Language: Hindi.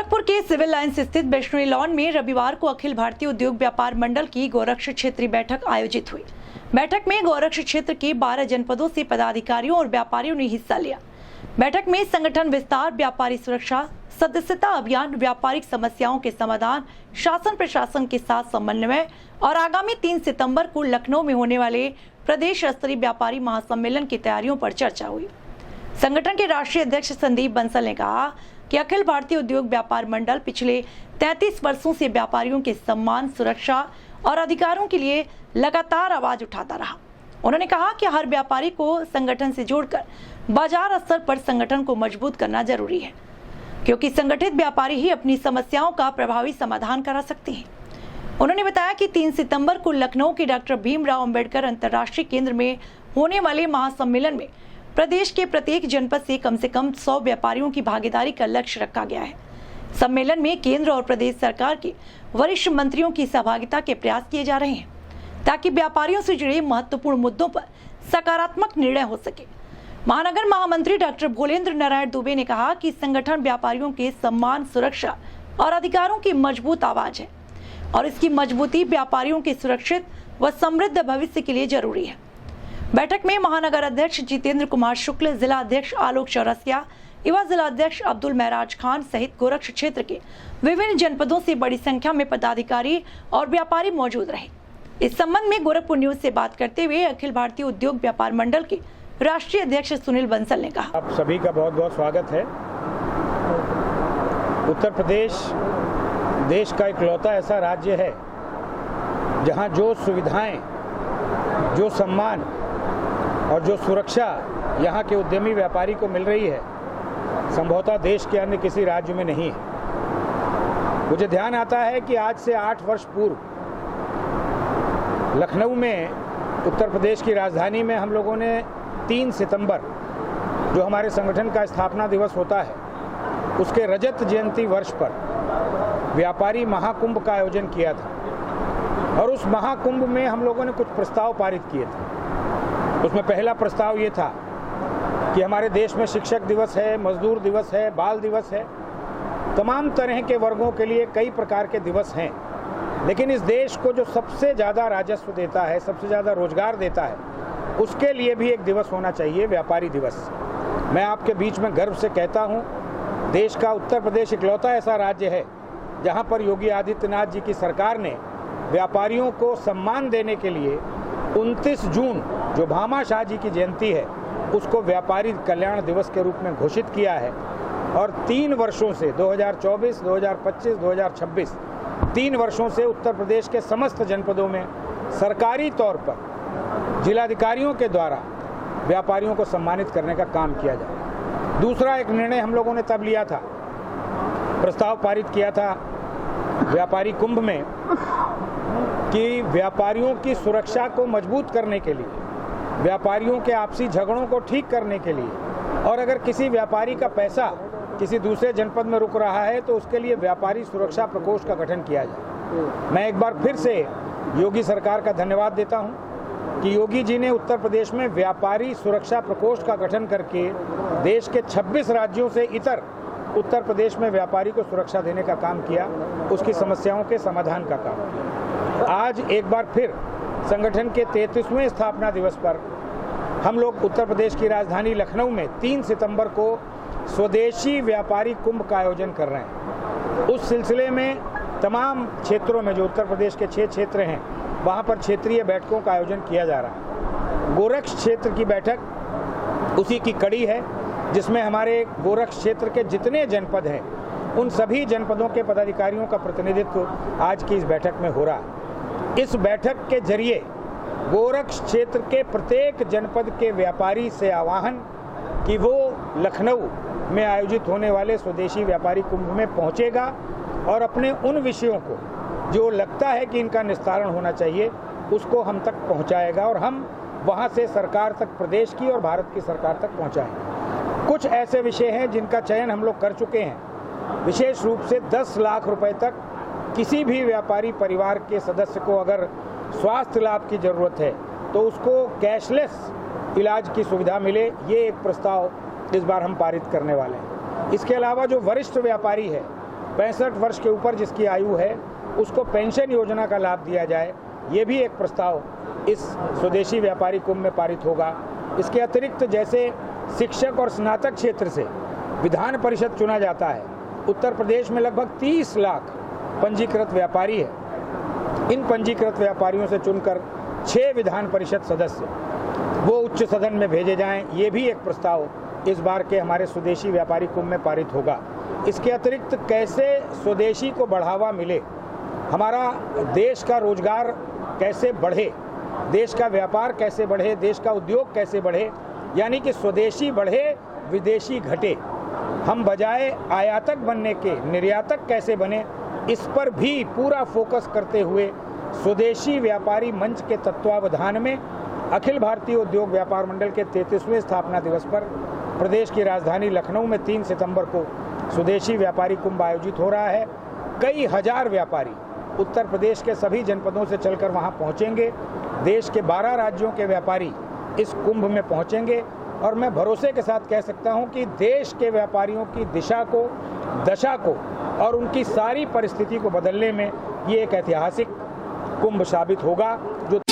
गोरखपुर के सिविल लाइंस स्थित वैष्णवी लॉन में रविवार को अखिल भारतीय उद्योग व्यापार मंडल की गोरक्ष क्षेत्रीय बैठक आयोजित हुई। बैठक में गोरक्ष क्षेत्र के 12 जनपदों से पदाधिकारियों और व्यापारियों ने हिस्सा लिया। बैठक में संगठन विस्तार, व्यापारी सुरक्षा, सदस्यता अभियान, व्यापारिक समस्याओं के समाधान, शासन प्रशासन के साथ समन्वय और आगामी 3 सितंबर को लखनऊ में होने वाले प्रदेश स्तरीय व्यापारी महासम्मेलन की तैयारियों पर चर्चा हुई। संगठन के राष्ट्रीय अध्यक्ष संदीप बंसल ने कहा कि अखिल भारतीय उद्योग व्यापार मंडल पिछले 33 वर्षों से व्यापारियों के सम्मान, सुरक्षा और अधिकारों के लिए लगातार आवाज उठाता रहा। उन्होंने कहा कि हर व्यापारी को संगठन से जोड़कर बाजार स्तर पर संगठन को मजबूत करना जरूरी है, क्योंकि संगठित व्यापारी ही अपनी समस्याओं का प्रभावी समाधान करा सकते हैं। उन्होंने बताया कि 3 सितंबर को लखनऊ के डॉक्टर भीमराव अंबेडकर अंतर्राष्ट्रीय केंद्र में होने वाले महासम्मेलन में प्रदेश के प्रत्येक जनपद से कम 100 व्यापारियों की भागीदारी का लक्ष्य रखा गया है। सम्मेलन में केंद्र और प्रदेश सरकार के वरिष्ठ मंत्रियों की सहभागिता के प्रयास किए जा रहे हैं, ताकि व्यापारियों से जुड़े महत्वपूर्ण मुद्दों पर सकारात्मक निर्णय हो सके। महानगर महामंत्री डॉक्टर भोलेंद्र नारायण दुबे ने कहा कि संगठन व्यापारियों के सम्मान, सुरक्षा और अधिकारों की मजबूत आवाज है और इसकी मजबूती व्यापारियों के सुरक्षित व समृद्ध भविष्य के लिए जरूरी है। बैठक में महानगर अध्यक्ष जितेंद्र कुमार शुक्ल, जिला अध्यक्ष आलोक चौरसिया, युवा जिला अध्यक्ष अब्दुल महराज खान सहित गोरक्ष क्षेत्र के विभिन्न जनपदों से बड़ी संख्या में पदाधिकारी और व्यापारी मौजूद रहे। इस संबंध में गोरखपुर न्यूज से बात करते हुए अखिल भारतीय उद्योग व्यापार मंडल के राष्ट्रीय अध्यक्ष सुनील बंसल ने कहा, आप सभी का बहुत बहुत स्वागत है। उत्तर प्रदेश देश का इकलौता ऐसा राज्य है जहां जो सुविधाएं, जो सम्मान और जो सुरक्षा यहाँ के उद्यमी व्यापारी को मिल रही है, संभवतः देश के अन्य किसी राज्य में नहीं है। मुझे ध्यान आता है कि आज से 8 वर्ष पूर्व लखनऊ में, उत्तर प्रदेश की राजधानी में, हम लोगों ने 3 सितंबर, जो हमारे संगठन का स्थापना दिवस होता है, उसके रजत जयंती वर्ष पर व्यापारी महाकुंभ का आयोजन किया था। और उस महाकुंभ में हम लोगों ने कुछ प्रस्ताव पारित किए थे। उसमें पहला प्रस्ताव ये था कि हमारे देश में शिक्षक दिवस है, मजदूर दिवस है, बाल दिवस है, तमाम तरह के वर्गों के लिए कई प्रकार के दिवस हैं, लेकिन इस देश को जो सबसे ज़्यादा राजस्व देता है, सबसे ज़्यादा रोजगार देता है, उसके लिए भी एक दिवस होना चाहिए, व्यापारी दिवस। मैं आपके बीच में गर्व से कहता हूँ, देश का उत्तर प्रदेश इकलौता ऐसा राज्य है जहाँ पर योगी आदित्यनाथ जी की सरकार ने व्यापारियों को सम्मान देने के लिए 29 जून, जो भामा शाह जी की जयंती है, उसको व्यापारी कल्याण दिवस के रूप में घोषित किया है। और 3 वर्षों से 2024, 2025, 2026 3 वर्षों से उत्तर प्रदेश के समस्त जनपदों में सरकारी तौर पर जिलाधिकारियों के द्वारा व्यापारियों को सम्मानित करने का काम किया जाए। दूसरा एक निर्णय हम लोगों ने तब लिया था, प्रस्ताव पारित किया था व्यापारी कुंभ में, कि व्यापारियों की सुरक्षा को मजबूत करने के लिए, व्यापारियों के आपसी झगड़ों को ठीक करने के लिए, और अगर किसी व्यापारी का पैसा किसी दूसरे जनपद में रुक रहा है तो उसके लिए व्यापारी सुरक्षा प्रकोष्ठ का गठन किया जाए। मैं एक बार फिर से योगी सरकार का धन्यवाद देता हूं कि योगी जी ने उत्तर प्रदेश में व्यापारी सुरक्षा प्रकोष्ठ का गठन करके देश के 26 राज्यों से इतर उत्तर प्रदेश में व्यापारी को सुरक्षा देने का काम किया, उसकी समस्याओं के समाधान का काम किया। आज एक बार फिर संगठन के 33वें स्थापना दिवस पर हम लोग उत्तर प्रदेश की राजधानी लखनऊ में 3 सितंबर को स्वदेशी व्यापारी कुंभ का आयोजन कर रहे हैं। उस सिलसिले में तमाम क्षेत्रों में, जो उत्तर प्रदेश के 6 क्षेत्र हैं, वहाँ पर क्षेत्रीय बैठकों का आयोजन किया जा रहा है। गोरक्ष क्षेत्र की बैठक उसी की कड़ी है, जिसमें हमारे गोरक्ष क्षेत्र के जितने जनपद हैं, उन सभी जनपदों के पदाधिकारियों का प्रतिनिधित्व आज की इस बैठक में हो रहा है। इस बैठक के जरिए गोरक्ष क्षेत्र के प्रत्येक जनपद के व्यापारी से आह्वान कि वो लखनऊ में आयोजित होने वाले स्वदेशी व्यापारी कुंभ में पहुंचेगा और अपने उन विषयों को जो लगता है कि इनका निस्तारण होना चाहिए, उसको हम तक पहुंचाएगा और हम वहां से सरकार तक, प्रदेश की और भारत की सरकार तक पहुंचाएंगे। कुछ ऐसे विषय हैं जिनका चयन हम लोग कर चुके हैं। विशेष रूप से 10 लाख रुपए तक किसी भी व्यापारी परिवार के सदस्य को अगर स्वास्थ्य लाभ की ज़रूरत है तो उसको कैशलेस इलाज की सुविधा मिले, ये एक प्रस्ताव इस बार हम पारित करने वाले हैं। इसके अलावा जो वरिष्ठ व्यापारी है 65 वर्ष के ऊपर जिसकी आयु है उसको पेंशन योजना का लाभ दिया जाए, ये भी एक प्रस्ताव इस स्वदेशी व्यापारी कुंभ में पारित होगा। इसके अतिरिक्त जैसे शिक्षक और स्नातक क्षेत्र से विधान परिषद चुना जाता है, उत्तर प्रदेश में लगभग 30 लाख पंजीकृत व्यापारी है। इन पंजीकृत व्यापारियों से चुनकर 6 विधान परिषद सदस्य वो उच्च सदन में भेजे जाएं, ये भी एक प्रस्ताव इस बार के हमारे स्वदेशी व्यापारी कुंभ में पारित होगा। इसके अतिरिक्त कैसे स्वदेशी को बढ़ावा मिले, हमारा देश का रोजगार कैसे बढ़े, देश का व्यापार कैसे बढ़े, देश का उद्योग कैसे बढ़े, यानी कि स्वदेशी बढ़े विदेशी घटे, हम बजाय आयातक बनने के निर्यातक कैसे बने, इस पर भी पूरा फोकस करते हुए स्वदेशी व्यापारी मंच के तत्वावधान में अखिल भारतीय उद्योग व्यापार मंडल के 33वें स्थापना दिवस पर प्रदेश की राजधानी लखनऊ में 3 सितंबर को स्वदेशी व्यापारी कुंभ आयोजित हो रहा है। कई हजार व्यापारी उत्तर प्रदेश के सभी जनपदों से चलकर वहां पहुंचेंगे। देश के 12 राज्यों के व्यापारी इस कुंभ में पहुंचेंगे और मैं भरोसे के साथ कह सकता हूं कि देश के व्यापारियों की दिशा को, दशा को और उनकी सारी परिस्थिति को बदलने में ये एक ऐतिहासिक कुंभ साबित होगा, जो